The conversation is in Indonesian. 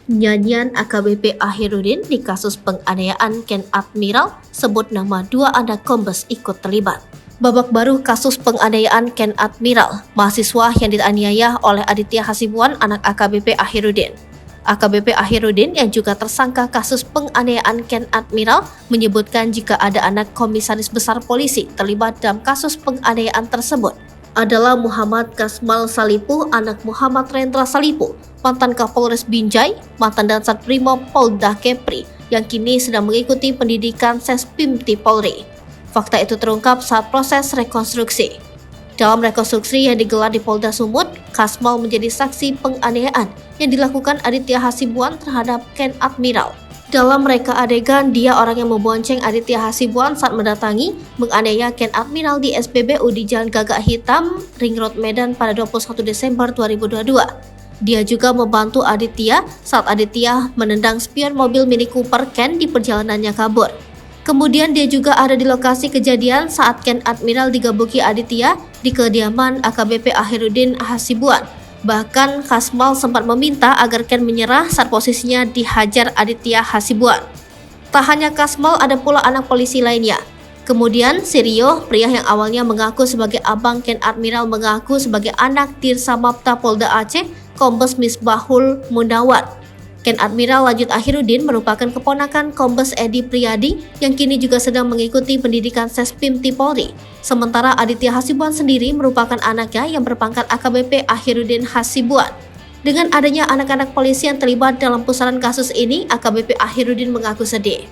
Nyanyian AKBP Ahirudin di kasus penganiayaan Ken Admiral sebut nama 2 anak kombes ikut terlibat. Babak baru kasus penganiayaan Ken Admiral, mahasiswa yang dianiaya oleh Aditya Hasibuan anak AKBP Ahirudin. AKBP Ahirudin yang juga tersangka kasus penganiayaan Ken Admiral menyebutkan jika ada anak komisaris besar polisi terlibat dalam kasus penganiayaan tersebut adalah Muhammad Kasmal Salipuh anak Muhammad Rendra Salipuh, mantan Kapolres Binjai, mantan Dansat Brimob Polda Kepri yang kini sedang mengikuti pendidikan Sespimti Polri. Fakta itu terungkap saat proses rekonstruksi. Dalam rekonstruksi yang digelar di Polda Sumut, Kasmal menjadi saksi penganiayaan yang dilakukan Aditya Hasibuan terhadap Ken Admiral. Dalam reka adegan, dia orang yang membonceng Aditya Hasibuan saat mendatangi, menganiaya Ken Admiral di SPBU di Jalan Gagak Hitam, Ring Road Medan pada 21 Desember 2022. Dia juga membantu Aditya saat Aditya menendang spion mobil Mini Cooper Ken di perjalanannya kabur. Kemudian dia juga ada di lokasi kejadian saat Ken Admiral digebuki Aditya di kediaman AKBP Ahirudin Hasibuan. Bahkan Kasmal sempat meminta agar Ken menyerah saat posisinya dihajar Aditya Hasibuan. Tak hanya Kasmal, ada pula anak polisi lainnya. Kemudian Sirio, pria yang awalnya mengaku sebagai abang Ken Admiral, mengaku sebagai anak Dirsamapta Polda Aceh, Kombes Misbahul Munawar. Ken Admiral lanjut Ahirudin merupakan keponakan Kombes Edi Priyadi yang kini juga sedang mengikuti pendidikan Sespimti Polri. Sementara Aditya Hasibuan sendiri merupakan anaknya yang berpangkat AKBP Ahirudin Hasibuan. Dengan adanya anak-anak polisi yang terlibat dalam pusaran kasus ini, AKBP Ahirudin mengaku sedih.